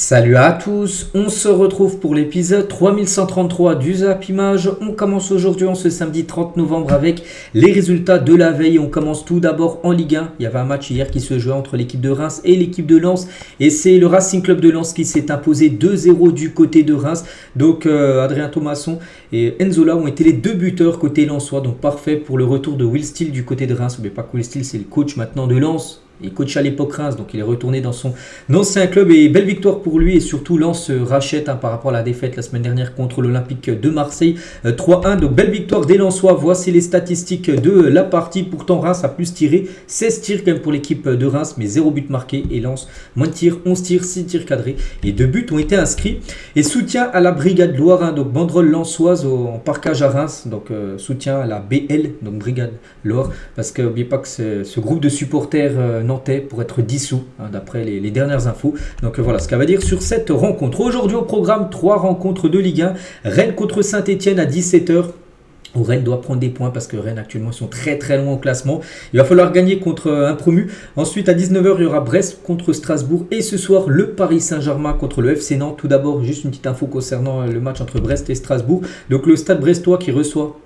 Salut à tous, on se retrouve pour l'épisode 3133 du Zap Image. On commence aujourd'hui en ce samedi 30 novembre avec les résultats de la veille. On commence tout d'abord en Ligue 1. Il y avait un match hier qui se jouait entre l'équipe de Reims et l'équipe de Lens. Et c'est le Racing Club de Lens qui s'est imposé 2-0 du côté de Reims. Donc Adrien Thomasson et Enzola ont été les deux buteurs côté lensois. Donc parfait pour le retour de Will Steele du côté de Reims. Mais pas que Will Steele, c'est le coach maintenant de Lens. Il coach à l'époque Reims, donc il est retourné dans son ancien club et belle victoire pour lui. Et surtout, Lens se rachète par rapport à la défaite la semaine dernière contre l'Olympique de Marseille 3-1. Donc belle victoire des Lensois. Voici les statistiques de la partie. Pourtant, Reims a plus tiré, 16 tirs quand même pour l'équipe de Reims, mais 0 but marqué. Et Lens, moins de tirs, 11 tirs, 6 tirs cadrés. Et 2 buts ont été inscrits. Et soutien à la Brigade Loire, donc banderole lensoise en parquage à Reims. Donc soutien à la BL, donc Brigade Loire. Parce que n'oubliez pas que ce groupe de supporters nantais pour être dissous, d'après les dernières infos. Donc voilà ce qu'elle va dire sur cette rencontre. Aujourd'hui au programme, 3 rencontres de Ligue 1. Rennes contre Saint-Etienne à 17h. Où Rennes doit prendre des points parce que Rennes actuellement ils sont très loin au classement. Il va falloir gagner contre un promu. Ensuite à 19h il y aura Brest contre Strasbourg. Et ce soir le Paris Saint-Germain contre le FC Nantes. Tout d'abord juste une petite info concernant le match entre Brest et Strasbourg. Donc le stade brestois qui reçoit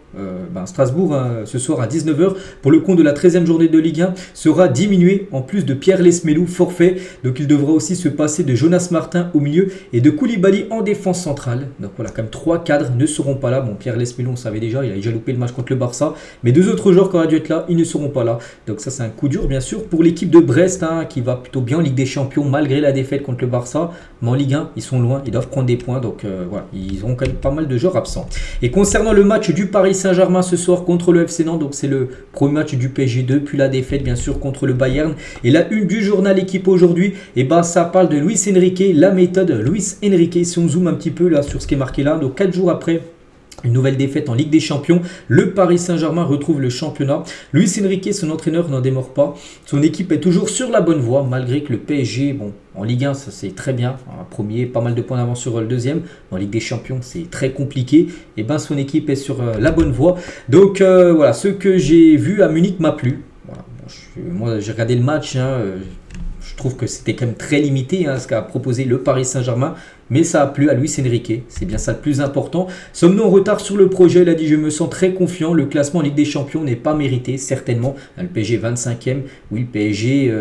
Strasbourg ce soir à 19h pour le compte de la 13e journée de Ligue 1 sera diminué en plus de Pierre Lesmelou forfait. Donc il devra aussi se passer de Jonas Martin au milieu et de Koulibaly en défense centrale. Donc voilà, comme 3 cadres ne seront pas là. Bon, Pierre Lesmelou on savait déjà, il a déjà loupé le match contre le Barça, mais 2 autres joueurs qui auraient dû être là, ils ne seront pas là. Donc ça c'est un coup dur bien sûr pour l'équipe de Brest qui va plutôt bien en Ligue des Champions malgré la défaite contre le Barça. Mais en Ligue 1 ils sont loin, ils doivent prendre des points. Donc voilà, ils auront quand même pas mal de joueurs absents. Et concernant le match du Paris Saint-Germain ce soir contre le FC Nantes, donc c'est le premier match du PSG 2, puis la défaite bien sûr contre le Bayern. Et la une du journal Équipe aujourd'hui, et ça parle de Luis Enrique, la méthode Luis Enrique. Si on zoome un petit peu là sur ce qui est marqué là, donc 4 jours après une nouvelle défaite en Ligue des Champions, le Paris Saint-Germain retrouve le championnat. Luis Enrique, son entraîneur, n'en démord pas. Son équipe est toujours sur la bonne voie, malgré que le PSG, en Ligue 1, ça c'est très bien. Un premier, pas mal de points d'avance sur le deuxième. En Ligue des Champions, c'est très compliqué. Et son équipe est sur la bonne voie. Donc voilà, ce que j'ai vu à Munich m'a plu. Voilà. Moi, j'ai regardé le match. Je trouve que c'était quand même très limité ce qu'a proposé le Paris Saint-Germain. Mais ça a plu à Luis Enrique, c'est bien ça le plus important. Sommes-nous en retard sur le projet? Il a dit je me sens très confiant, le classement en Ligue des Champions n'est pas mérité, certainement. Le PSG 25e, oui le PSG,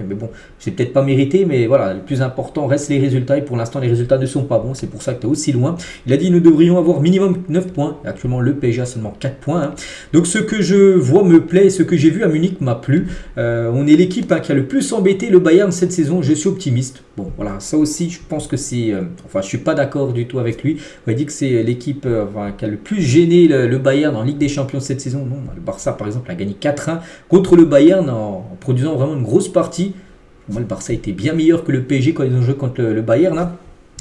mais bon, c'est peut-être pas mérité, mais voilà, le plus important reste les résultats. Et pour l'instant les résultats ne sont pas bons, c'est pour ça que tu es aussi loin. Il a dit nous devrions avoir minimum 9 points, actuellement le PSG a seulement 4 points. Donc ce que je vois me plaît, ce que j'ai vu à Munich m'a plu. On est l'équipe qui a le plus embêté le Bayern cette saison, je suis optimiste. Bon voilà, ça aussi je pense que c'est... je ne suis pas d'accord du tout avec lui. On dit que c'est l'équipe qui a le plus gêné le Bayern en Ligue des Champions cette saison. Non, le Barça, par exemple, a gagné 4-1 contre le Bayern en produisant vraiment une grosse partie. Pour moi, le Barça était bien meilleur que le PSG quand ils ont joué contre le Bayern.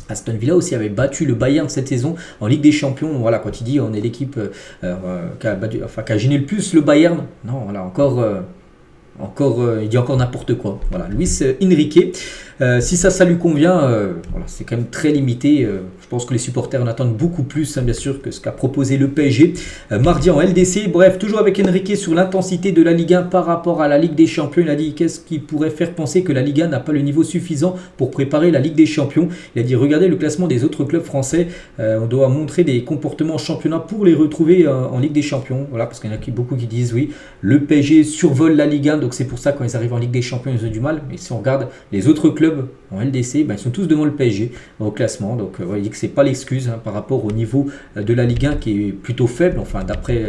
Aston Villa aussi avait battu le Bayern cette saison en Ligue des Champions. Voilà, quand il dit on est l'équipe qui a gêné le plus le Bayern. Non, voilà, il dit encore n'importe quoi. Voilà, Luis Enrique. Si ça lui convient, c'est quand même très limité. Je pense que les supporters en attendent beaucoup plus, bien sûr, que ce qu'a proposé le PSG mardi en LDC. Bref, toujours avec Enrique sur l'intensité de la Ligue 1 par rapport à la Ligue des Champions. Il a dit qu'est-ce qui pourrait faire penser que la Ligue 1 n'a pas le niveau suffisant pour préparer la Ligue des Champions. Il a dit regardez le classement des autres clubs français. On doit montrer des comportements en championnat pour les retrouver en Ligue des Champions. Voilà, parce qu'il y en a beaucoup qui disent oui, le PSG survole la Ligue 1, donc c'est pour ça quand ils arrivent en Ligue des Champions ils ont du mal. Mais si on regarde les autres clubs en LDC, ils sont tous devant le PSG au classement. Donc il dit que c'est pas l'excuse par rapport au niveau de la Ligue 1 qui est plutôt faible, d'après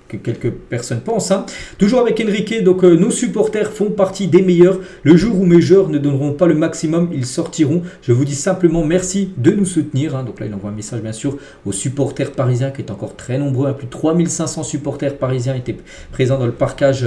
que quelques personnes pensent. Toujours avec Enrique, donc nos supporters font partie des meilleurs. Le jour où mes joueurs ne donneront pas le maximum, ils sortiront. Je vous dis simplement merci de nous soutenir. Donc là, il envoie un message bien sûr aux supporters parisiens qui est encore très nombreux. Plus de 3500 supporters parisiens étaient présents dans le parquage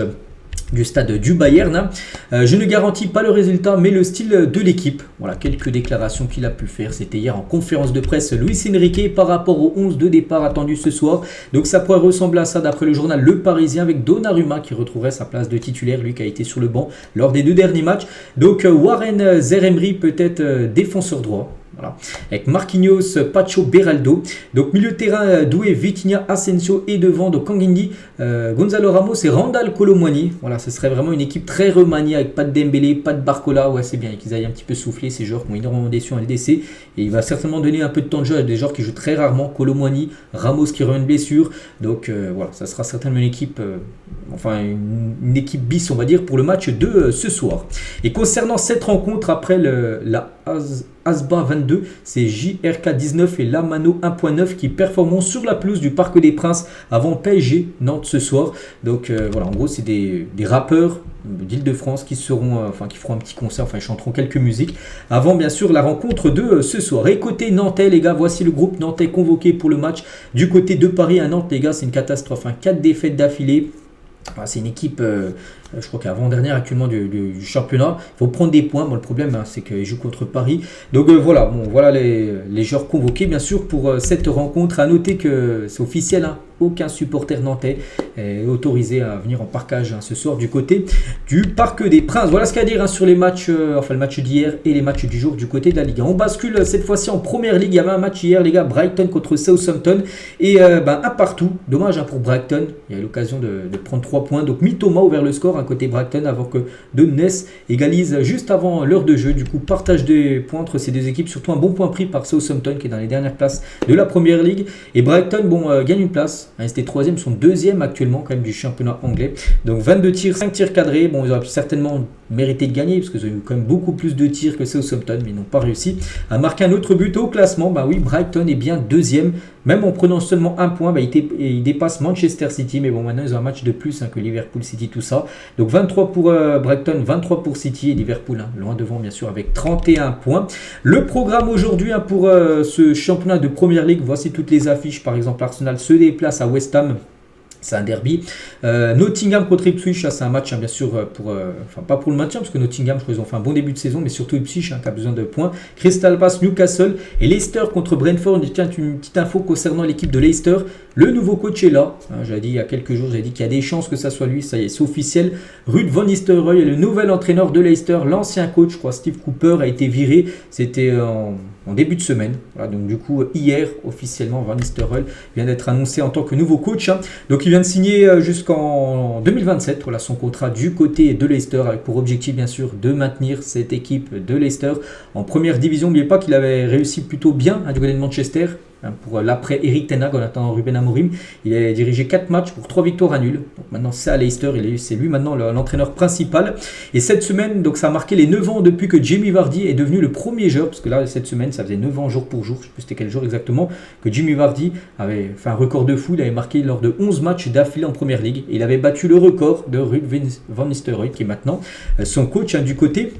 du stade du Bayern. Je ne garantis pas le résultat mais le style de l'équipe. Voilà quelques déclarations qu'il a pu faire. C'était hier en conférence de presse Luis Enrique par rapport aux 11 de départ attendus ce soir. Donc ça pourrait ressembler à ça d'après le journal Le Parisien avec Donnarumma qui retrouverait sa place de titulaire, lui qui a été sur le banc lors des 2 derniers matchs. Donc Warren Zaïre-Emery peut être défenseur droit. Voilà. Avec Marquinhos, Pacho, Beraldo. Donc milieu de terrain, Doué, Vitinha, Asensio et devant de Kangindi, Gonzalo Ramos et Randal Kolo Muani. Voilà, ce serait vraiment une équipe très remaniée avec pas de Dembélé, pas de Barcola. Ouais, c'est bien qu'ils aillent un petit peu souffler ces joueurs qui ont énormément déçu en LDC. Et il va certainement donner un peu de temps de jeu à des joueurs qui jouent très rarement. Kolo Muani, Ramos qui revient de blessure. Donc voilà, ça sera certainement une équipe, une équipe bis, on va dire, pour le match de ce soir. Et concernant cette rencontre, après la Asba 22, c'est JRK 19 et Lamano 1.9 qui performeront sur la pelouse du Parc des Princes avant PSG Nantes ce soir. Donc voilà, en gros c'est des rappeurs d'Île-de-France qui feront un petit concert, ils chanteront quelques musiques avant bien sûr la rencontre de ce soir. Et côté nantais les gars, voici le groupe nantais convoqué pour le match du côté de Paris à Nantes les gars, c'est une catastrophe, 4 défaites d'affilée. C'est une équipe, je crois qu'avant-dernière actuellement du championnat. Il faut prendre des points. Bon, le problème, c'est qu'ils jouent contre Paris. Donc voilà les joueurs convoqués, bien sûr, pour cette rencontre. À noter que c'est officiel, aucun supporter nantais est autorisé à venir en parkage ce soir du côté du Parc des Princes. Voilà ce qu'il y a à dire sur les matchs, le match d'hier et les matchs du jour du côté de la Ligue 1. On bascule cette fois-ci en première ligue. Il y avait un match hier, les gars, Brighton contre Southampton. Et un partout. Dommage pour Brighton. Il y a eu l'occasion de prendre 3 points. Donc Mitoma ouvert le score côté Brighton avant que De Ness égalise juste avant l'heure de jeu. Du coup, partage des points entre ces deux équipes. Surtout un bon point pris par Southampton qui est dans les dernières places de la première ligue. Et Brighton, gagne une place. C'était 3e, sont 2e actuellement quand même du championnat anglais. Donc 22 tirs, 5 tirs cadrés. Ils auraient certainement mérité de gagner parce qu'ils ont eu quand même beaucoup plus de tirs que Southampton, mais ils n'ont pas réussi à marquer un autre but au classement. Brighton est bien 2e. Même en prenant seulement un point, il dépasse Manchester City. Mais maintenant ils ont un match de plus que Liverpool, City, tout ça. Donc 23 pour Brighton, 23 pour City et Liverpool, loin devant bien sûr avec 31 points. Le programme aujourd'hui pour ce championnat de Première Ligue, voici toutes les affiches. Par exemple, Arsenal se déplace à West Ham. C'est un derby. Nottingham contre Ipswich, c'est un match bien sûr pas pour le maintien parce que Nottingham, je crois qu'ils ont fait un bon début de saison, mais surtout Ipswich qui a besoin de points. Crystal Palace, Newcastle et Leicester contre Brentford. Tiens, une petite info concernant l'équipe de Leicester. Le nouveau coach est là. J'avais dit il y a quelques jours, j'avais dit qu'il y a des chances que ça soit lui. Ça y est, c'est officiel. Ruud van Nistelrooy est le nouvel entraîneur de Leicester. L'ancien coach, je crois, Steve Cooper, a été viré. C'était en début de semaine. Voilà, donc du coup, hier, officiellement, Van Nistelrooy vient d'être annoncé en tant que nouveau coach. Donc il vient de signer jusqu'en 2027 son contrat du côté de Leicester avec pour objectif bien sûr de maintenir cette équipe de Leicester en première division. N'oubliez pas qu'il avait réussi plutôt bien du côté de Manchester. Pour l'après Eric Ten Hag en attendant Ruben Amorim, il a dirigé 4 matchs pour 3 victoires à nul. Donc maintenant c'est à Leicester, c'est lui maintenant l'entraîneur principal. Et cette semaine, donc ça a marqué les 9 ans depuis que Jamie Vardy est devenu le premier joueur, parce que là cette semaine ça faisait 9 ans jour pour jour, je ne sais plus c'était quel jour exactement, que Jamie Vardy avait fait un record de fou. Il avait marqué lors de 11 matchs d'affilée en première ligue. Et il avait battu le record de Ruud van Nistelrooy qui est maintenant son coach du côté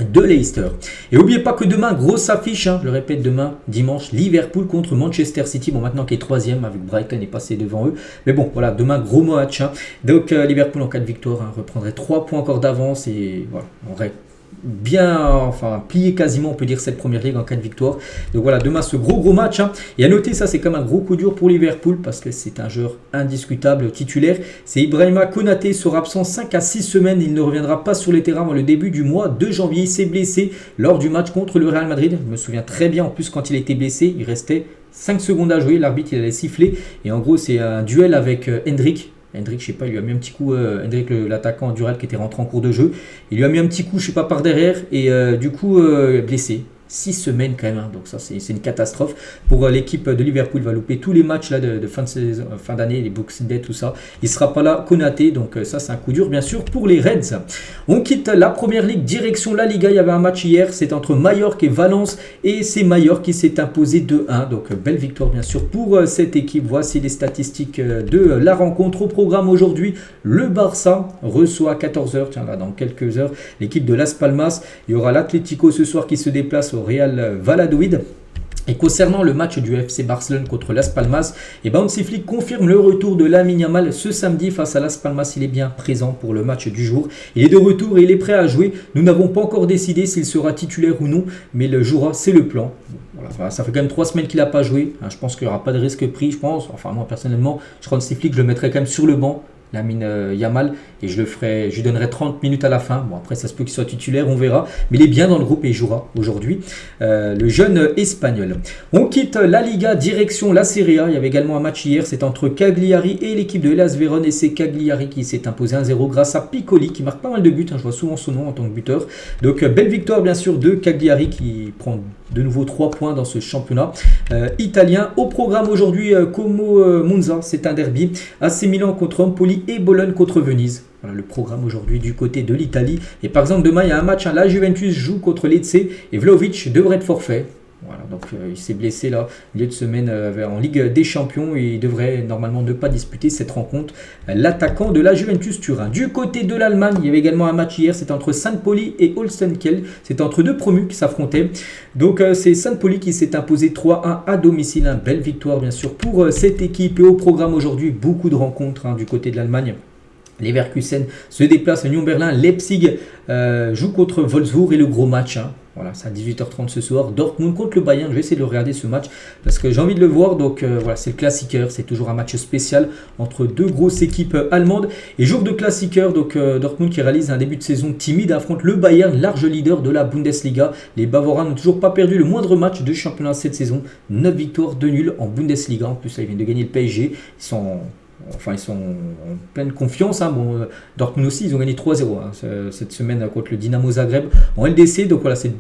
de Leicester. Et n'oubliez pas que demain, grosse affiche, je le répète, demain, dimanche, Liverpool contre Manchester City. Maintenant qui est 3e avec Brighton est passé devant eux. Mais bon, voilà, demain, gros match. Donc Liverpool en cas de victoire reprendrait 3 points encore d'avance et voilà, on aurait plié quasiment, on peut dire, cette première ligue en cas de victoire. Donc voilà, demain ce gros match. Et à noter, ça c'est comme un gros coup dur pour Liverpool parce que c'est un joueur indiscutable titulaire. C'est Ibrahima Konaté, sera absent 5 à 6 semaines. Il ne reviendra pas sur les terrains avant le début du mois de janvier. Il s'est blessé lors du match contre le Real Madrid. Je me souviens très bien en plus quand il a été blessé, il restait 5 secondes à jouer. L'arbitre il allait siffler et en gros c'est un duel avec Hendrik. Hendrik, je sais pas, il lui a mis un petit coup, Hendrik l'attaquant Dural qui était rentré en cours de jeu, il lui a mis un petit coup, je sais pas, par derrière et du coup blessé. 6 semaines quand même, donc ça c'est une catastrophe pour l'équipe de Liverpool. Il va louper tous les matchs là, de fin de saison, fin d'année, les Boxing Day, tout ça. Il sera pas là, Konaté, donc ça c'est un coup dur bien sûr pour les Reds. On quitte la première ligue, direction la Liga. Il y avait un match hier, c'est entre Mallorca et Valence et c'est Mallorca qui s'est imposé 2-1, donc belle victoire bien sûr pour cette équipe. Voici les statistiques de la rencontre. Au programme aujourd'hui, le Barça reçoit à 14h, tiens là dans quelques heures, l'équipe de Las Palmas. Il y aura l'Atlético ce soir qui se déplace au Real Valladolid. Et concernant le match du FC Barcelone contre Las Palmas, Hansi Flick confirme le retour de Lamine Yamal ce samedi face à Las Palmas. Il est bien présent pour le match du jour. Il est de retour et il est prêt à jouer. Nous n'avons pas encore décidé s'il sera titulaire ou non, mais le jouera, c'est le plan. Voilà, ça fait quand même 3 semaines qu'il n'a pas joué. Je pense qu'il n'y aura pas de risque pris, je pense. Enfin, moi personnellement, je crois que Hansi Flick, je le mettrai quand même sur le banc. Lamine Yamal, et je lui donnerai 30 minutes à la fin. Bon, après, ça se peut qu'il soit titulaire, on verra. Mais il est bien dans le groupe et il jouera aujourd'hui, le jeune espagnol. On quitte la Liga, direction la Serie A. Il y avait également un match hier, c'est entre Cagliari et l'équipe de Hellas Vérone. Et c'est Cagliari qui s'est imposé 1-0 grâce à Piccoli, qui marque pas mal de buts. Je vois souvent son nom en tant que buteur. Donc, belle victoire, bien sûr, de Cagliari qui prend de nouveau 3 points dans ce championnat italien. Au programme aujourd'hui, Como Monza, c'est un derby. AC Milan contre Empoli et Bologne contre Venise. Voilà le programme aujourd'hui du côté de l'Italie. Et par exemple, demain, il y a un match. La Juventus joue contre Lecce et Vlahovic devrait être forfait. Voilà, donc il s'est blessé là, milieu de semaine en Ligue des Champions et il devrait normalement ne pas disputer cette rencontre. L'attaquant de la Juventus Turin. Du côté de l'Allemagne, il y avait également un match hier, c'était entre St. Pauli et Holstenkiel. C'était entre deux promus qui s'affrontaient. Donc c'est St. Pauli qui s'est imposé 3-1 à domicile. Une belle victoire bien sûr pour cette équipe. Et au programme aujourd'hui, beaucoup de rencontres du côté de l'Allemagne. Leverkusen se déplace à Union-Berlin. Leipzig joue contre Wolfsburg et le gros match. Voilà, c'est à 18h30 ce soir. Dortmund contre le Bayern. Je vais essayer de le regarder ce match parce que j'ai envie de le voir. Donc voilà, c'est le classiqueur. C'est toujours un match spécial entre deux grosses équipes allemandes. Et jour de classiqueur, donc Dortmund qui réalise un début de saison timide affronte le Bayern, large leader de la Bundesliga. Les Bavarois n'ont toujours pas perdu le moindre match de championnat cette saison. 9 victoires, 2 nuls en Bundesliga. En plus, là, ils viennent de gagner le PSG. Ils sont en pleine confiance. Bon, Dortmund aussi, ils ont gagné 3-0 cette semaine contre le Dynamo Zagreb en LDC. Donc voilà, c'est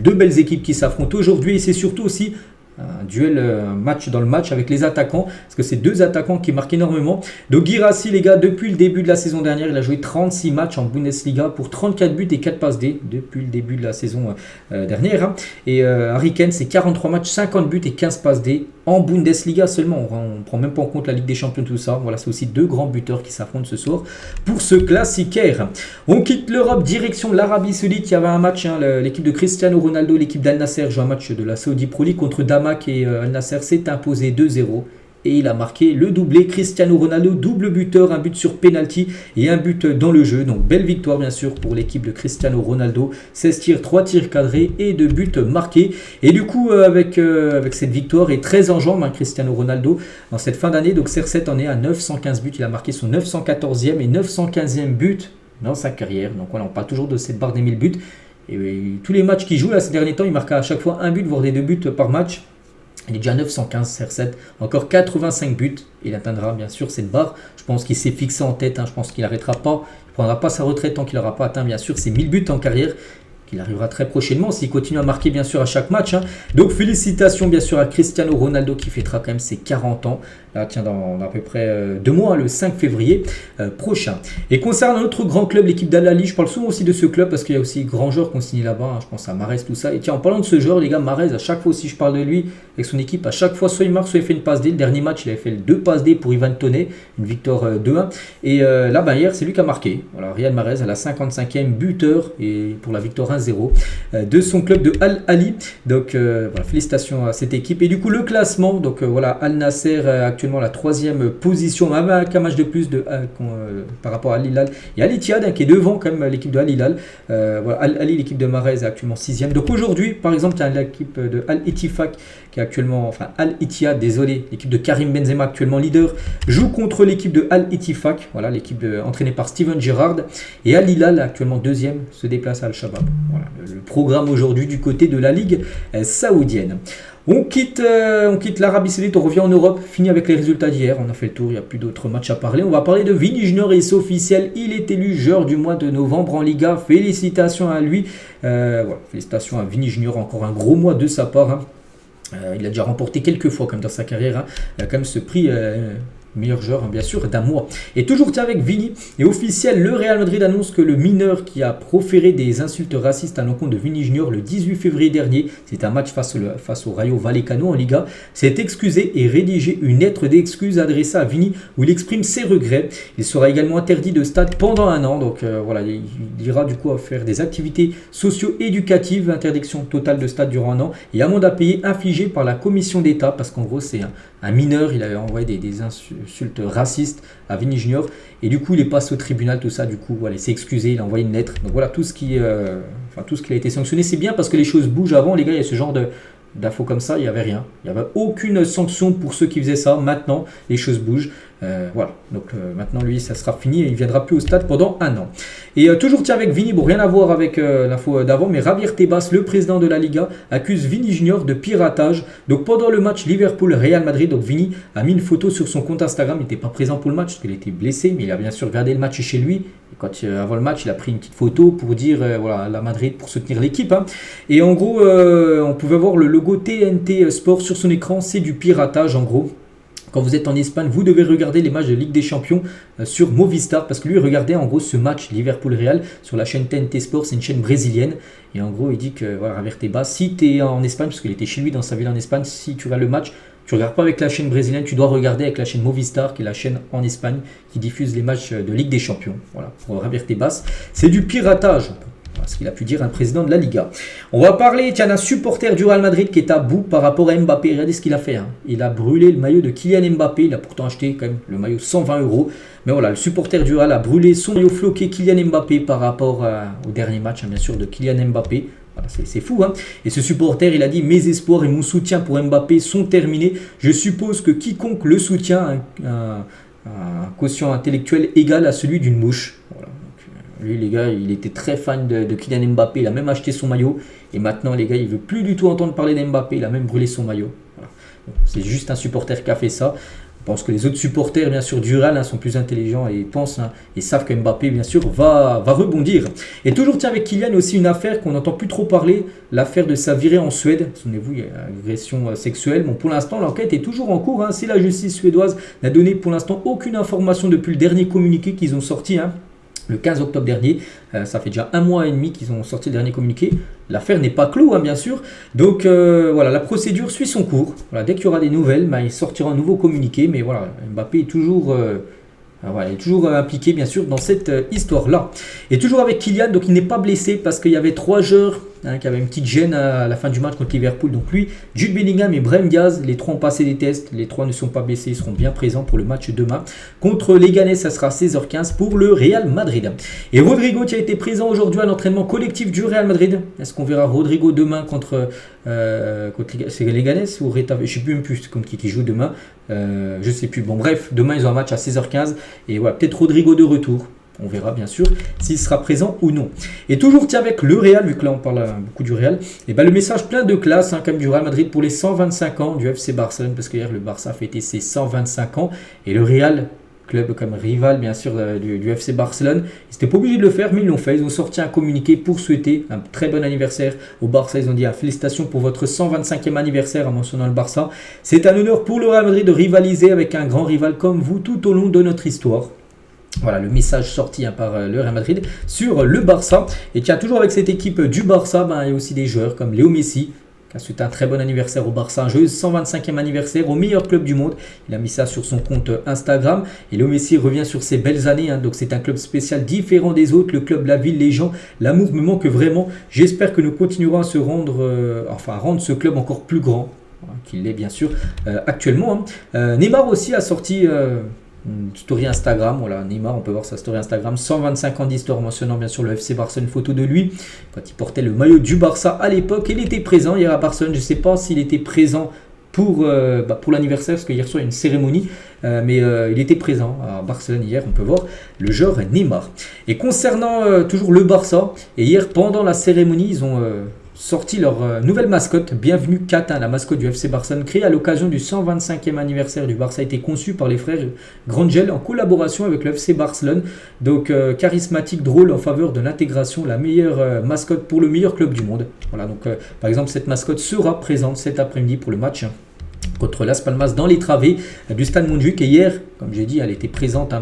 deux belles équipes qui s'affrontent aujourd'hui. Et c'est surtout aussi un duel, un match dans le match avec les attaquants. Parce que c'est deux attaquants qui marquent énormément. Donc Guirassy, les gars, depuis le début de la saison dernière, il a joué 36 matchs en Bundesliga pour 34 buts et 4 passes D depuis le début de la saison dernière. Et Harry Kane, c'est 43 matchs, 50 buts et 15 passes D en Bundesliga seulement. On ne prend même pas en compte la Ligue des Champions, tout ça. Voilà, c'est aussi deux grands buteurs qui s'affrontent ce soir pour ce classiquaire. On quitte l'Europe, direction l'Arabie Saoudite. Il y avait un match, l'équipe de Cristiano Ronaldo, l'équipe d'Al Nasser joue un match de la Saudi Pro League contre Damak et Al Nasser s'est imposé 2-0. Et il a marqué le doublé. Cristiano Ronaldo, double buteur, un but sur penalty et un but dans le jeu. Donc belle victoire bien sûr pour l'équipe de Cristiano Ronaldo. 16 tirs, 3 tirs cadrés et 2 buts marqués. Et du coup avec cette victoire et très en jambes Cristiano Ronaldo dans cette fin d'année. Donc CR7 en est à 915 buts. Il a marqué son 914e et 915e but dans sa carrière. Donc voilà, on parle toujours de cette barre des 1000 buts. Et tous les matchs qu'il joue là ces derniers temps, il marque à chaque fois un but, voire des 2 buts par match. Il est déjà à 915 CR7, encore 85 buts. Il atteindra bien sûr cette barre. Je pense qu'il s'est fixé en tête. Je pense qu'il n'arrêtera pas. Il ne prendra pas sa retraite tant qu'il n'aura pas atteint bien sûr ses 1000 buts en carrière. Qu'il arrivera très prochainement s'il continue à marquer bien sûr à chaque match. Donc félicitations bien sûr à Cristiano Ronaldo qui fêtera quand même ses 40 ans. Là, tiens, dans à peu près 2 mois, le 5 février prochain. Et concernant notre grand club, l'équipe d'Al Ahly, je parle souvent aussi de ce club parce qu'il y a aussi grands joueurs qui ont signé là-bas. Je pense à Mahrez, tout ça. Et tiens, en parlant de ce joueur, les gars, Mahrez, à chaque fois aussi je parle de lui avec son équipe, à chaque fois soit il marque, soit il fait une passe D. Le dernier match, il avait fait 2 passes D pour Ivan Toney, une victoire 2-1. Et là, hier, c'est lui qui a marqué. Voilà, Riyad Mahrez à la 55e buteur et pour la victoire 1-0 de son club de Al Ahly. Donc voilà, félicitations à cette équipe. Et du coup, le classement, donc voilà, Al Nasser actuellement la 3e position, avec un match de plus par rapport à Al Hilal. Il y a Al Ittihad qui est devant quand même l'équipe de Al Hilal. Voilà, Al Ahly, l'équipe de Mahrez est actuellement 6e. Donc aujourd'hui, par exemple, il y a l'équipe de Al Ittifaq qui est actuellement, enfin Al Ittihad, désolé, l'équipe de Karim Benzema actuellement leader, joue contre l'équipe de Al Ittifaq, voilà, l'équipe entraînée par Steven Gerrard. Et Al Hilal, actuellement 2e, se déplace à Al-Shabaab. Voilà, le programme aujourd'hui du côté de la Ligue saoudienne. On quitte l'Arabie Saoudite, on revient en Europe, fini avec les résultats d'hier, on a fait le tour, il n'y a plus d'autres matchs à parler. On va parler de Vini Junior et c'est officiel, il est élu joueur du mois de novembre en Liga, félicitations à lui. Voilà, félicitations à Vini Junior, encore un gros mois de sa part. Il a déjà remporté quelques fois comme dans sa carrière, il a quand même ce prix meilleur joueur bien sûr d'un mois. Et toujours avec Vini, et officiel, le Real Madrid annonce que le mineur qui a proféré des insultes racistes à l'encontre de Vini Junior le 18 février dernier, c'est un match face au Rayo Vallecano en Liga, s'est excusé et rédigé une lettre d'excuse adressée à Vini où il exprime ses regrets. Il sera également interdit de stade pendant 1 an, donc voilà, il ira du coup à faire des activités socio-éducatives, interdiction totale de stade durant 1 an et amende à payer infligée par la commission d'État parce qu'en gros c'est un mineur, il avait envoyé des insultes racistes à Vini Junior et du coup il est passé au tribunal, tout ça, du coup voilà, il s'est excusé, il a envoyé une lettre. Donc voilà tout ce qui a été sanctionné. C'est bien parce que les choses bougent. Avant les gars, il y a ce genre d'infos comme ça, il n'y avait rien, il n'y avait aucune sanction pour ceux qui faisaient ça. Maintenant les choses bougent, Voilà, donc maintenant lui ça sera fini et il viendra plus au stade pendant un an. Et toujours tiens avec Vini, bon rien à voir avec l'info d'avant, mais Javier Tebas, le président de la Liga, accuse Vini Junior de piratage. Donc pendant le match Liverpool-Real Madrid, donc Vini a mis une photo sur son compte Instagram, il n'était pas présent pour le match parce qu'il était blessé, mais il a bien sûr regardé le match chez lui. Et quand avant le match, il a pris une petite photo pour dire voilà la Madrid pour soutenir l'équipe. Hein. Et en gros, on pouvait voir le logo TNT Sport sur son écran, c'est du piratage en gros. Quand vous êtes en Espagne, vous devez regarder les matchs de Ligue des Champions sur Movistar parce que lui regardait en gros ce match Liverpool-Real sur la chaîne TNT Sport, c'est une chaîne brésilienne. Et en gros, il dit que voilà, Javier Tebas, si tu es en Espagne, parce qu'il était chez lui dans sa ville en Espagne, si tu regardes le match, tu ne regardes pas avec la chaîne brésilienne, tu dois regarder avec la chaîne Movistar, qui est la chaîne en Espagne qui diffuse les matchs de Ligue des Champions. Voilà, pour Javier Tebas, c'est du piratage. Ce qu'il a pu dire un président de la Liga. On va parler d'un supporter du Real Madrid qui est à bout par rapport à Mbappé. Regardez ce qu'il a fait. Hein. Il a brûlé le maillot de Kylian Mbappé. Il a pourtant acheté quand même le maillot 120 €. Mais voilà, le supporter du Real a brûlé son maillot floqué Kylian Mbappé par rapport au dernier match, bien sûr, de Kylian Mbappé. Voilà, c'est fou. Hein. Et ce supporter, il a dit « Mes espoirs et mon soutien pour Mbappé sont terminés. Je suppose que quiconque le soutient un quotient intellectuel égal à celui d'une mouche. » Voilà. Lui, les gars, il était très fan de Kylian Mbappé. Il a même acheté son maillot. Et maintenant, les gars, il ne veut plus du tout entendre parler d'Mbappé. Il a même brûlé son maillot. Voilà. C'est juste un supporter qui a fait ça. Je pense que les autres supporters, bien sûr, du Real sont plus intelligents et pensent et savent que Mbappé, bien sûr, va rebondir. Et toujours, tiens, avec Kylian, aussi une affaire qu'on n'entend plus trop parler. L'affaire de sa virée en Suède. Souvenez-vous, il y a une agression sexuelle. Bon, pour l'instant, l'enquête est toujours en cours. Hein. Si la justice suédoise n'a donné pour l'instant aucune information depuis le dernier communiqué qu'ils ont sorti, hein, le 15 octobre dernier, ça fait déjà 1 mois et demi qu'ils ont sorti le dernier communiqué. L'affaire n'est pas clos, hein, bien sûr. Donc voilà, la procédure suit son cours. Voilà, dès qu'il y aura des nouvelles, il sortira un nouveau communiqué. Mais voilà, Mbappé est toujours impliqué, bien sûr, dans cette histoire-là. Et toujours avec Kylian, donc il n'est pas blessé parce qu'il y avait 3 joueurs qui avaient une petite gêne à la fin du match contre Liverpool. Donc lui, Jude Bellingham et Brahim Diaz, les 3 ont passé des tests. Les 3 ne sont pas blessés, ils seront bien présents pour le match demain. Contre les Leganés, ça sera 16h15 pour le Real Madrid. Et Rodrigo qui a été présent aujourd'hui à l'entraînement collectif du Real Madrid. Est-ce qu'on verra Rodrigo demain contre c'est les Leganés ou Reta? Je ne sais plus même plus contre qui joue demain. Je ne sais plus. Bon bref, demain ils ont un match à 16h15. Et voilà, peut-être Rodrigo de retour. On verra bien sûr s'il sera présent ou non. Et toujours avec le Real, vu que là on parle beaucoup du Real, et le message plein de classe comme du Real Madrid pour les 125 ans du FC Barcelone, parce que hier le Barça a fêté ses 125 ans, et le Real, club comme rival bien sûr du FC Barcelone, ils n'étaient pas obligés de le faire, mais ils l'ont fait. Ils ont sorti un communiqué pour souhaiter un très bon anniversaire au Barça. Ils ont dit félicitations pour votre 125e anniversaire en mentionnant le Barça. C'est un honneur pour le Real Madrid de rivaliser avec un grand rival comme vous tout au long de notre histoire. Voilà le message sorti par le Real Madrid sur le Barça. Et tiens, toujours avec cette équipe du Barça, il y a aussi des joueurs comme Léo Messi qui a souhaité un très bon anniversaire au Barça, un joyeux 125e anniversaire au meilleur club du monde. Il a mis ça sur son compte Instagram. Et Léo Messi revient sur ses belles années. Donc c'est un club spécial différent des autres. Le club, la ville, les gens, l'amour me manque vraiment. J'espère que nous continuerons à se rendre, à rendre ce club encore plus grand qu'il l'est bien sûr actuellement. Neymar aussi a sorti une story Instagram, voilà, Neymar, on peut voir sa story Instagram, 125 ans d'histoire, mentionnant bien sûr le FC Barcelone, photo de lui, quand il portait le maillot du Barça à l'époque. Il était présent hier à Barcelone, je ne sais pas s'il était présent pour l'anniversaire, parce qu'hier soir il y a une cérémonie, mais il était présent à Barcelone hier, on peut voir le joueur Neymar. Et concernant toujours le Barça, et hier pendant la cérémonie, ils ont sorti leur nouvelle mascotte, Bienvenue Catin, la mascotte du FC Barcelone, créée à l'occasion du 125e anniversaire du Barça, a été conçue par les frères Grangel en collaboration avec le FC Barcelone. Donc charismatique, drôle, en faveur de l'intégration, la meilleure mascotte pour le meilleur club du monde. Voilà, donc par exemple cette mascotte sera présente cet après-midi pour le match contre Las Palmas dans les travées du stade Montjuïc. Et hier, comme j'ai dit, elle était présente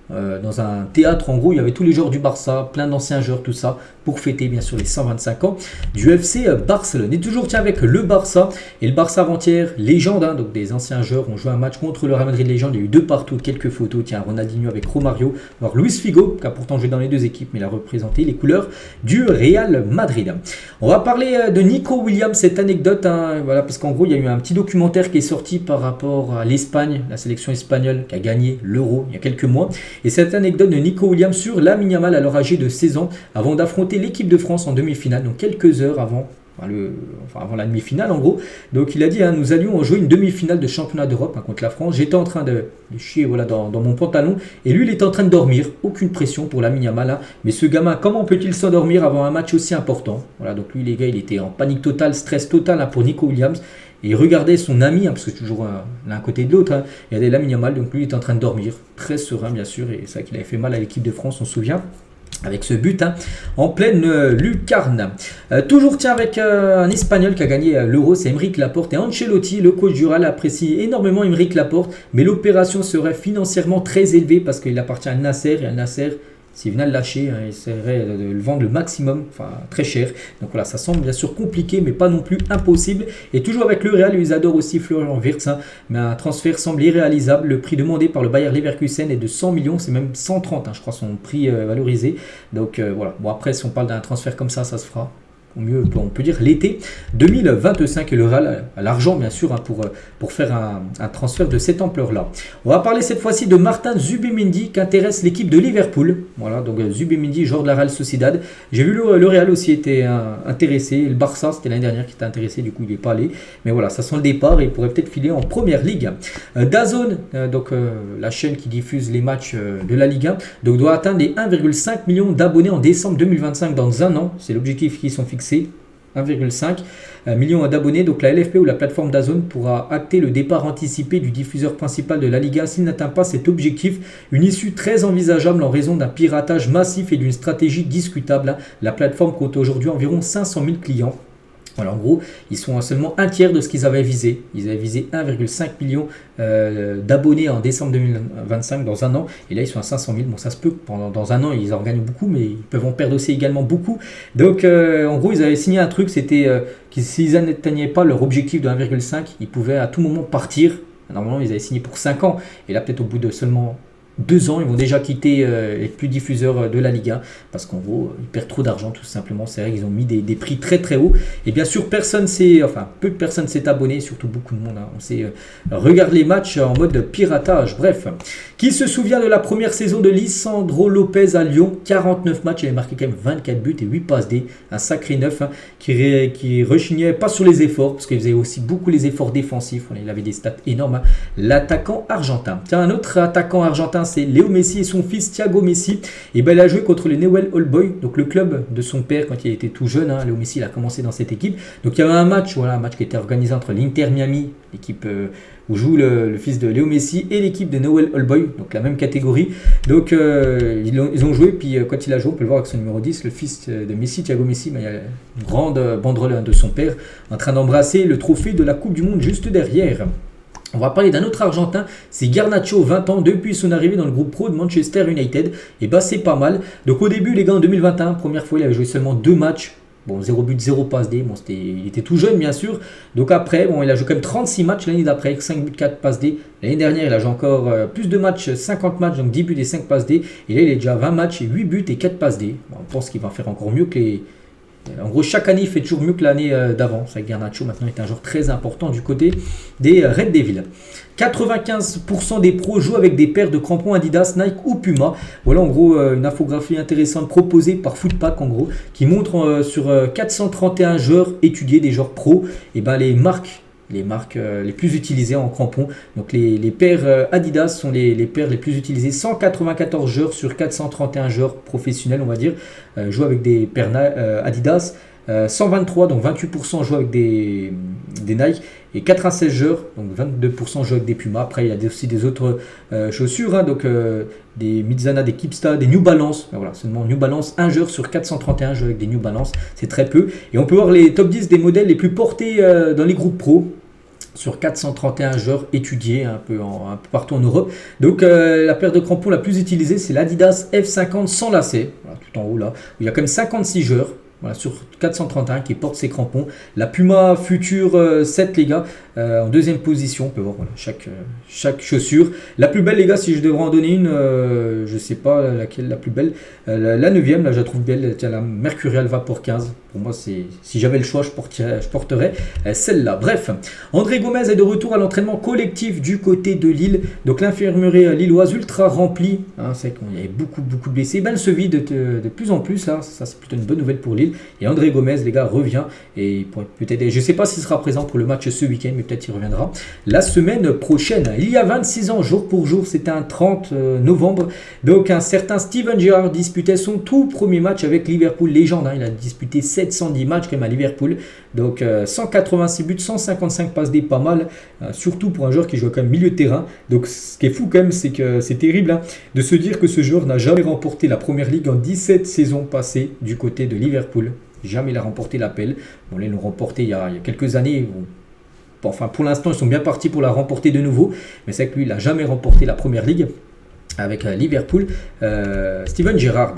dans un théâtre. En gros, il y avait tous les joueurs du Barça, plein d'anciens joueurs, tout ça, pour fêter bien sûr les 125 ans du FC Barcelone. Et toujours avec le Barça, et le Barça avant-hier, légende, donc des anciens joueurs ont joué un match contre le Real Madrid légende. Il y a eu 2 partout, quelques photos, Ronaldinho avec Romario, alors Luis Figo, qui a pourtant joué dans les 2 équipes, mais il a représenté les couleurs du Real Madrid. On va parler de Nico Williams, cette anecdote, voilà, parce qu'en gros, il y a eu un petit documentaire qui est sorti par rapport à l'Espagne, la sélection espagnole qui a gagné l'Euro il y a quelques mois. Et cette anecdote de Nico Williams sur Lamine Yamal, alors âgé de 16 ans, avant d'affronter l'équipe de France en demi-finale, donc quelques heures avant avant la demi-finale en gros. Donc il a dit, hein, nous allions jouer une demi-finale de championnat d'Europe contre la France. J'étais en train de chier dans mon pantalon et lui il était en train de dormir. Aucune pression pour Lamine Yamal, hein. Mais ce gamin, comment peut-il s'endormir avant un match aussi important? Voilà, donc lui les gars, il était en panique totale, stress total, hein, pour Nico Williams. Et il regardait son ami, hein, parce que c'est toujours l'un côté de l'autre, hein. Il y avait Lamine Yamal, donc lui il était en train de dormir, très serein bien sûr, et c'est vrai qu'il avait fait mal à l'équipe de France, on se souvient. Avec ce but, hein, en pleine lucarne. Toujours tiens avec un Espagnol qui a gagné l'Euro, c'est Aymeric Laporte. Et Ancelotti, le coach du Real, apprécie énormément Aymeric Laporte. Mais l'opération serait financièrement très élevée parce qu'il appartient à Nasser. Et à Nasser, s'il venait à le lâcher, hein, il essaierait de le vendre le maximum, enfin très cher. Donc voilà, ça semble bien sûr compliqué, mais pas non plus impossible. Et toujours avec le Real, ils adorent aussi Florian Wirtz, hein, mais un transfert semble irréalisable. Le prix demandé par le Bayer Leverkusen est de 100 millions, c'est même 130, hein, je crois, son prix valorisé. Donc voilà, bon après, si on parle d'un transfert comme ça se fera. Au mieux, on peut dire l'été 2025 et le Real a l'argent bien sûr, hein, pour faire un transfert de cette ampleur-là. On va parler cette fois-ci de Martin Zubimendi qui intéresse l'équipe de Liverpool. Voilà, donc Zubimendi, joueur de la Real Sociedad. J'ai vu le Real aussi était intéressé. Le Barça, c'était l'année dernière qui était intéressé, du coup il n'est pas allé. Mais voilà, ça sent le départ et il pourrait peut-être filer en première ligue. DAZN, donc la chaîne qui diffuse les matchs de la Ligue 1, donc doit atteindre les 1,5 million d'abonnés en décembre 2025 dans un an. C'est l'objectif qui sont fixés. 1,5 million d'abonnés. Donc la LFP ou la plateforme DAZN pourra acter le départ anticipé du diffuseur principal de la Liga s'il n'atteint pas cet objectif. Une issue très envisageable en raison d'un piratage massif et d'une stratégie discutable. La plateforme compte aujourd'hui environ 500 000 clients. Voilà, en gros, ils sont à seulement un tiers de ce qu'ils avaient visé. Ils avaient visé 1,5 million d'abonnés en décembre 2025 dans un an. Et là, ils sont à 500 000. Bon, ça se peut que dans un an, ils en gagnent beaucoup, mais ils peuvent en perdre aussi également beaucoup. Donc, en gros, ils avaient signé un truc, c'était que s'ils n'atteignaient pas leur objectif de 1,5, ils pouvaient à tout moment partir. Normalement, ils avaient signé pour 5 ans. Et là, peut-être au bout de seulement 2 ans, ils vont déjà quitter les plus diffuseurs de la Liga parce qu'en gros, ils perdent trop d'argent tout simplement. C'est vrai qu'ils ont mis des prix très très hauts. Et bien sûr, peu de personnes s'est abonné, surtout beaucoup de monde. Hein. On sait regarde les matchs en mode piratage. Bref, qui se souvient de la première saison de Lisandro Lopez à Lyon? 49 matchs, il avait marqué quand même 24 buts et 8 passes D. Un sacré neuf, hein, qui rechignait pas sur les efforts parce qu'il faisait aussi beaucoup les efforts défensifs. Il avait des stats énormes. Hein. L'attaquant argentin. Tiens, un autre attaquant argentin, c'est Léo Messi et son fils Thiago Messi. Et ben, il a joué contre les Newell's Old Boys, donc le club de son père quand il était tout jeune. Hein. Léo Messi, il a commencé dans cette équipe. Donc il y avait un match qui était organisé entre l'Inter Miami, l'équipe où joue le fils de Léo Messi, et l'équipe de Newell's Old Boys, donc la même catégorie. Donc ils ont joué, puis quand il a joué, on peut le voir avec son numéro 10, le fils de Messi, Thiago Messi, il y a une grande banderole de son père en train d'embrasser le trophée de la Coupe du Monde juste derrière. On va parler d'un autre Argentin, c'est Garnacho, 20 ans, depuis son arrivée dans le groupe pro de Manchester United. Et bah c'est pas mal. Donc au début les gars, en 2021, première fois il avait joué seulement 2 matchs. Bon, 0 but, 0 passe D. Bon, il était tout jeune bien sûr. Donc après, il a joué quand même 36 matchs l'année d'après, avec 5 buts, 4 passes D. L'année dernière, il a joué encore plus de matchs, 50 matchs, donc 10 buts et 5 passes D. Et là, il est déjà à 20 matchs et 8 buts et 4 passes D. Bon, on pense qu'il va faire encore mieux que les... En gros, chaque année, il fait toujours mieux que l'année d'avant. C'est vrai que Garnacho, maintenant, est un joueur très important du côté des Red Devils. 95% des pros jouent avec des paires de crampons Adidas, Nike ou Puma. Voilà en gros une infographie intéressante proposée par Footpack en gros, qui montre sur 431 joueurs étudiés, des joueurs pros, et ben les marques les plus utilisées en crampons. Donc les paires Adidas sont les paires les plus utilisées. 194 joueurs sur 431 joueurs professionnels, on va dire, jouent avec des paires Adidas. 123, donc 28% jouent avec des Nike, et 96 joueurs, donc 22% jouent avec des Puma. Après, il y a aussi des autres chaussures, hein, donc des Midzana, des Kipsta, des New Balance. Voilà, seulement New Balance, 1 joueur sur 431 joue avec des New Balance, c'est très peu. Et on peut voir les top 10 des modèles les plus portés dans les groupes pro. Sur 431 joueurs étudiés un peu partout en Europe. Donc la paire de crampons la plus utilisée, c'est l'Adidas F50 sans lacets, voilà, tout en haut là, où il y a quand même 56 joueurs. Voilà, sur 431 qui portent ces crampons. La Puma Future 7 les gars, En deuxième position, on peut voir voilà, chaque chaussure. La plus belle, les gars, si je devrais en donner une, je sais pas laquelle la plus belle. La 9e, là, je la trouve belle. Tiens, la Mercurial Vapor 15. Pour moi, si j'avais le choix, je porterais celle-là. Bref, André Gomez est de retour à l'entraînement collectif du côté de Lille. Donc l'infirmerie lilloise ultra remplie. Hein, c'est qu'il y avait beaucoup de blessés. Ben, elle se vide de plus en plus. Là. Ça, c'est plutôt une bonne nouvelle pour Lille. Et André Gomez, les gars, revient. Et peut-être, je ne sais pas s'il sera présent pour le match ce week-end, mais peut-être il reviendra la semaine prochaine. Il y a 26 ans, jour pour jour, c'était un 30 novembre. Donc un certain Steven Gerrard disputait son tout premier match avec Liverpool, légende. Hein, il a disputé 710 matchs quand même à Liverpool. Donc 186 buts, 155 passes D, pas mal. Surtout pour un joueur qui joue quand même milieu de terrain. Donc ce qui est fou quand même, c'est que c'est terrible hein, de se dire que ce joueur n'a jamais remporté la Première Ligue en 17 saisons passées du côté de Liverpool. Jamais il a remporté l'appel. Bon, là, ils l'ont remporté il y a quelques années. Bon, enfin, pour l'instant, ils sont bien partis pour la remporter de nouveau. Mais c'est que lui, il n'a jamais remporté la Première Ligue avec Liverpool. Steven Gerrard.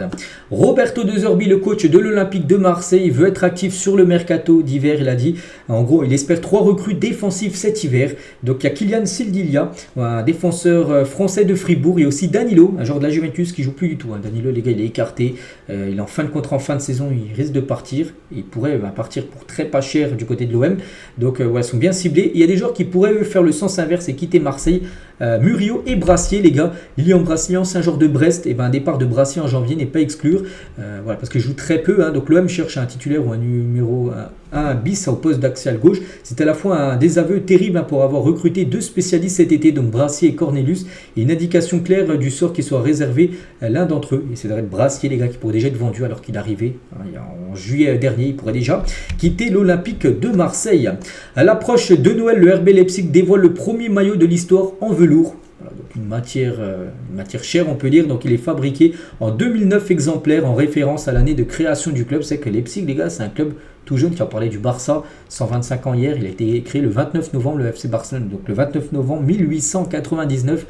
Roberto De Zerbi, le coach de l'Olympique de Marseille, veut être actif sur le mercato d'hiver. Il a dit, en gros, il espère 3 recrues défensives cet hiver. Donc il y a Kylian Sildilia, un défenseur français de Fribourg. Il y a aussi Danilo, un joueur de la Juventus qui joue plus du tout. Hein. Danilo, les gars, il est écarté. Il est en fin de contrat, en fin de saison. Il risque de partir. Il pourrait partir pour très pas cher du côté de l'OM. Donc ils sont bien ciblés. Il y a des joueurs qui pourraient faire le sens inverse et quitter Marseille. Murillo et Brassier, les gars. Lilian Brassier, ancien joueur de Brest, et un départ de Brassier en janvier n'est pas exclure. Voilà, parce qu'il joue très peu. Hein, donc l'OM cherche un titulaire ou un numéro 1 bis au poste d'axial gauche. C'est à la fois un désaveu terrible hein, pour avoir recruté 2 spécialistes cet été, donc Brassier et Cornelius, et une indication claire du sort qui soit réservé à l'un d'entre eux. Et c'est vrai Brassier, les gars, qui pourrait déjà être vendu alors qu'il arrivait en juillet dernier. Il pourrait déjà quitter l'Olympique de Marseille. À l'approche de Noël, le RB Leipzig dévoile le premier maillot de l'histoire en velours. Voilà, donc une matière chère, on peut dire. Donc il est fabriqué en 2009 exemplaires en référence à l'année de création du club. C'est que Leipzig, les gars, c'est un club tout jeune qui a parlé du Barça, 125 ans hier. Il a été créé le 29 novembre, le FC Barcelone. Donc le 29 novembre 1899.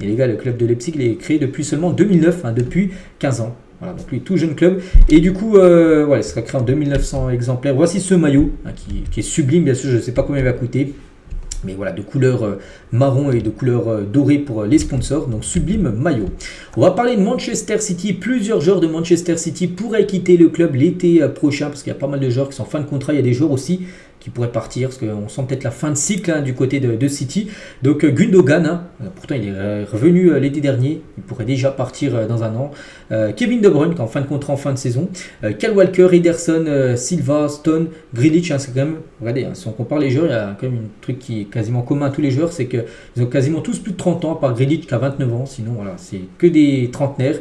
Et les gars, le club de Leipzig, il est créé depuis seulement 2009, hein, depuis 15 ans. Voilà, donc lui, tout jeune club. Et du coup, il sera créé en 2900 exemplaires. Voici ce maillot, hein, qui est sublime, bien sûr. Je ne sais pas combien il va coûter. Mais voilà, de couleur marron et de couleur dorée pour les sponsors. Donc sublime maillot. On va parler de Manchester City. Plusieurs joueurs de Manchester City pourraient quitter le club l'été prochain. Parce qu'il y a pas mal de joueurs qui sont en fin de contrat. Il y a des joueurs aussi qui pourraient partir. Parce qu'on sent peut-être la fin de cycle hein, du côté de City. Donc Gundogan, hein, pourtant il est revenu l'été dernier. Il pourrait déjà partir dans un an. Kevin De Bruyne qui est en fin de contrat en fin de saison. Kyle Walker, Ederson, Silva, Stone, Grealish. Hein, c'est quand même, regardez, hein, si on compare les joueurs, il y a quand même un truc qui est quasiment commun à tous les joueurs. C'est qu'ils ont quasiment tous plus de 30 ans, à part Grealish qui a 29 ans. Sinon, voilà, c'est que des trentenaires.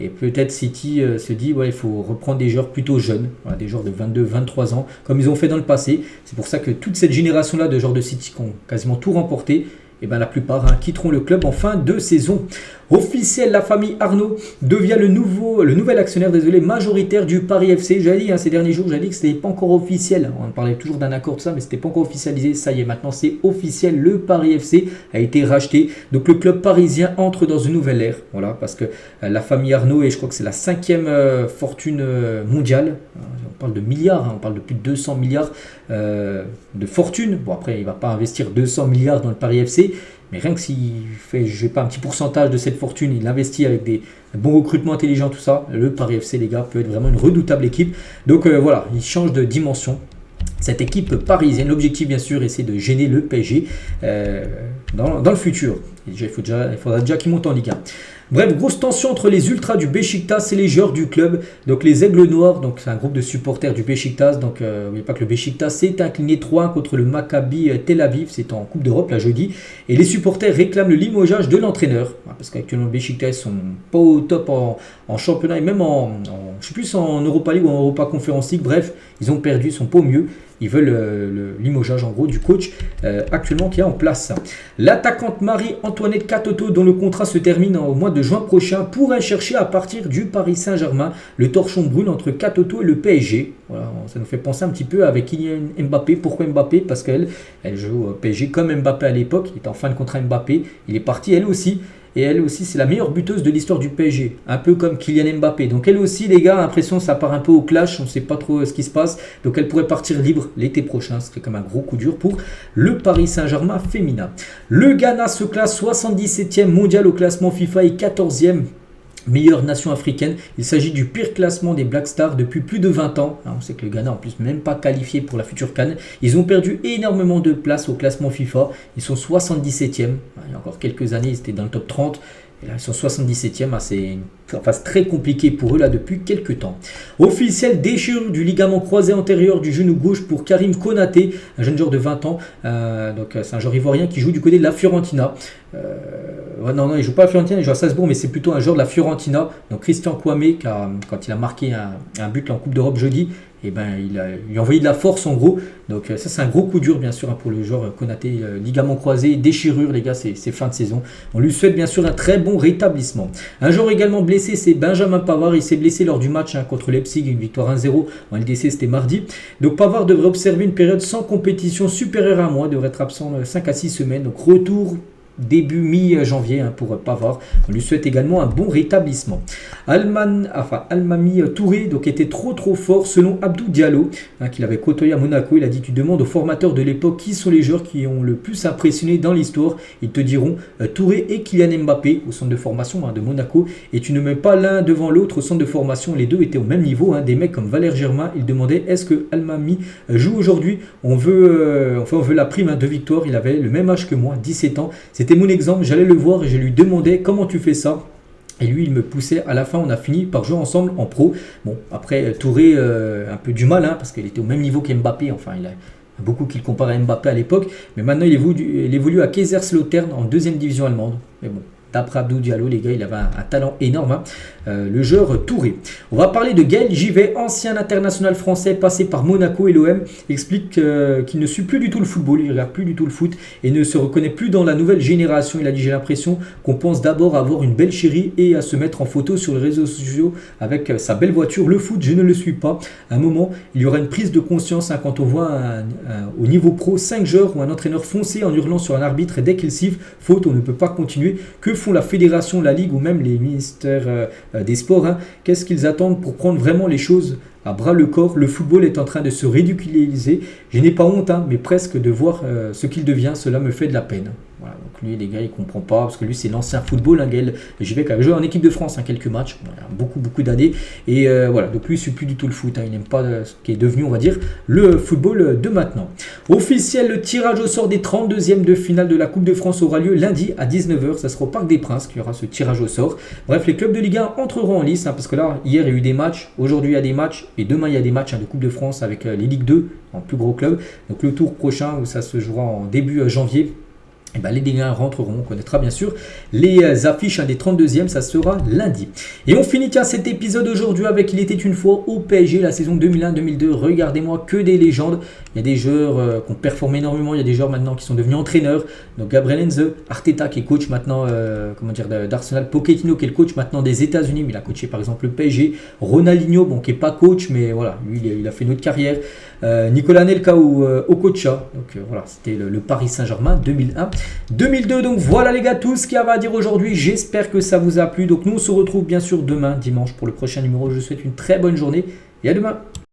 Et peut-être City se dit il faut reprendre des joueurs plutôt jeunes, voilà, des joueurs de 22, 23 ans, comme ils ont fait dans le passé. C'est pour ça que toute cette génération-là de joueurs de City qui ont quasiment tout remporté, et la plupart quitteront le club en fin de saison. Officiel, la famille Arnaud devient le nouvel actionnaire majoritaire du Paris FC. J'avais dit ces derniers jours, j'avais dit que ce n'était pas encore officiel. On parlait toujours d'un accord de ça, mais ce n'était pas encore officialisé. Ça y est, maintenant c'est officiel. Le Paris FC a été racheté. Donc le club parisien entre dans une nouvelle ère. Voilà, parce que la famille Arnaud, et je crois que c'est la 5e fortune mondiale. On parle de milliards, hein, on parle de plus de 200 milliards de fortune. Bon, après, il ne va pas investir 200 milliards dans le Paris FC. Mais rien que s'il fait, je sais pas, un petit pourcentage de cette fortune, il investit avec des bons recrutements intelligents, tout ça, le Paris FC, les gars, peut être vraiment une redoutable équipe. Donc voilà, il change de dimension. Cette équipe parisienne, l'objectif bien sûr, c'est de gêner le PSG dans le futur. Et déjà, il faudra déjà qu'il monte en Ligue 1. Bref, grosse tension entre les ultras du Beşiktaş et les joueurs du club. Donc les Aigles Noirs, donc c'est un groupe de supporters du Beşiktaş. Donc n'oubliez pas que le Beşiktaş s'est incliné 3-1 contre le Maccabi Tel Aviv. C'est en Coupe d'Europe, là jeudi. Et les supporters réclament le limogeage de l'entraîneur. Parce qu'actuellement le Beşiktaş sont pas au top en championnat et même je sais plus en Europa League ou en Europa Conference League. Bref, ils ont perdu, ils sont pas au mieux. Ils veulent le limogeage en gros du coach actuellement qui est en place. L'attaquante Marie-Antoinette Katoto, dont le contrat se termine au mois de juin prochain, pourrait chercher à partir du Paris Saint-Germain. Le torchon brûle entre Katoto et le PSG. Voilà, ça nous fait penser un petit peu avec Kylian Mbappé. Pourquoi Mbappé? Parce qu'elle joue au PSG comme Mbappé à l'époque. Il était en fin de contrat Mbappé. Il est parti elle aussi. et elle aussi c'est la meilleure buteuse de l'histoire du PSG, un peu comme Kylian Mbappé. Donc elle aussi les gars, l'impression ça part un peu au clash, on ne sait pas trop ce qui se passe. Donc elle pourrait partir libre l'été prochain, ce serait comme un gros coup dur pour le Paris Saint-Germain féminin. Le Ghana se classe 77e mondial au classement FIFA et 14e meilleure nation africaine. Il s'agit du pire classement des Black Stars depuis plus de 20 ans. On sait que le Ghana en plus même pas qualifié pour la future CAN. Ils ont perdu énormément de places au classement FIFA. Ils sont 77e. Il y a encore quelques années, ils étaient dans le top 30. Et là, ils sont 77e. C'est une phase très compliquée pour eux là depuis quelques temps. Officielle déchirure du ligament croisé antérieur du genou gauche pour Karim Konaté, un jeune joueur de 20 ans. Donc c'est un joueur ivoirien qui joue du côté de la Fiorentina. Non, il joue pas à Fiorentina, il joue à Salzbourg, mais c'est plutôt un joueur de la Fiorentina. Donc Christian Kwame, quand il a marqué un but en Coupe d'Europe jeudi, il a envoyé de la force en gros. Donc ça c'est un gros coup dur bien sûr pour le joueur Konaté, ligament croisé, déchirure les gars, c'est fin de saison. On lui souhaite bien sûr un très bon rétablissement. Un joueur également blessé, c'est Benjamin Pavard. Il s'est blessé lors du match contre Leipzig, une victoire 1-0 en LDC, c'était mardi. Donc Pavard devrait observer une période sans compétition supérieure à un mois, devrait être absent 5 à 6 semaines. Donc retour début mi-janvier pour Pavard. On lui souhaite également un bon rétablissement. Almami Touré donc était trop fort selon Abdou Diallo, qu'il avait côtoyé à Monaco. Il a dit: tu demandes aux formateurs de l'époque qui sont les joueurs qui ont le plus impressionné dans l'histoire. Ils te diront Touré et Kylian Mbappé au centre de formation de Monaco. Et tu ne mets pas l'un devant l'autre au centre de formation. Les deux étaient au même niveau. Des mecs comme Valère Germain, il demandait: est-ce que Almami joue aujourd'hui? On veut la prime de victoire. Il avait le même âge que moi, 17 ans. C'était mon exemple, j'allais le voir et je lui demandais comment tu fais ça. Et lui, il me poussait. À la fin, on a fini par jouer ensemble en pro. Bon, après, Touré, un peu du mal, parce qu'il était au même niveau qu'Mbappé. Enfin, il a beaucoup qui le comparaient à Mbappé à l'époque. Mais maintenant, il évolue à Kaiserslautern en deuxième division allemande. Mais bon, d'après Abdou Diallo, les gars, il avait un talent énorme, le joueur Touré. On va parler de Gaël Givet, ancien international français passé par Monaco et l'OM, explique qu'il ne suit plus du tout le football, il ne regarde plus du tout le foot et ne se reconnaît plus dans la nouvelle génération. Il a dit: j'ai l'impression qu'on pense d'abord à avoir une belle chérie et à se mettre en photo sur les réseaux sociaux avec sa belle voiture. Le foot, je ne le suis pas. À un moment, il y aura une prise de conscience quand on voit au niveau pro 5 joueurs ou un entraîneur foncer en hurlant sur un arbitre et dès qu'il siffle, faute, on ne peut pas continuer. Que font la fédération, la ligue ou même les ministères des sports? Qu'est-ce qu'ils attendent pour prendre vraiment les choses à bras le corps? Le football est en train de se ridiculiser. Je n'ai pas honte, mais presque de voir ce qu'il devient. Cela me fait de la peine. Voilà, donc lui, les gars, il comprend pas parce que lui, c'est l'ancien football. Gaël Givet qui avait joué en équipe de France quelques matchs, beaucoup d'années. Et voilà, donc lui, il ne suit plus du tout le foot. Il n'aime pas ce qui est devenu, on va dire, le football de maintenant. Officiel, le tirage au sort des 32e de finale de la Coupe de France aura lieu lundi à 19h. Ça sera au Parc des Princes qu'il y aura ce tirage au sort. Bref, les clubs de Ligue 1 entreront en lice parce que là, hier, il y a eu des matchs. Aujourd'hui, il y a des matchs. Et demain, il y a des matchs de Coupe de France avec les Ligue 2 en plus gros club. Donc le tour prochain où ça se jouera en début janvier. Les Ligue 1 rentreront, on connaîtra bien sûr les affiches des 32e, ça sera lundi. Et on finit cet épisode aujourd'hui avec Il était une fois au PSG, la saison 2001-2002. Regardez-moi, que des légendes. Il y a des joueurs qui ont performé énormément, il y a des joueurs maintenant qui sont devenus entraîneurs. Donc Gabriel Heinze, Arteta qui est coach maintenant d'Arsenal, Pochettino qui est le coach maintenant des États-Unis, mais il a coaché par exemple le PSG. Ronaldinho, qui n'est pas coach, mais voilà, lui il a fait une autre carrière. Nicolas Anelka ou Okocha. Donc voilà, c'était le Paris Saint-Germain 2001-2002. Donc voilà les gars, tout ce qu'il y avait à dire aujourd'hui. J'espère que ça vous a plu. Donc nous on se retrouve bien sûr demain, dimanche, pour le prochain numéro. Je vous souhaite une très bonne journée et à demain.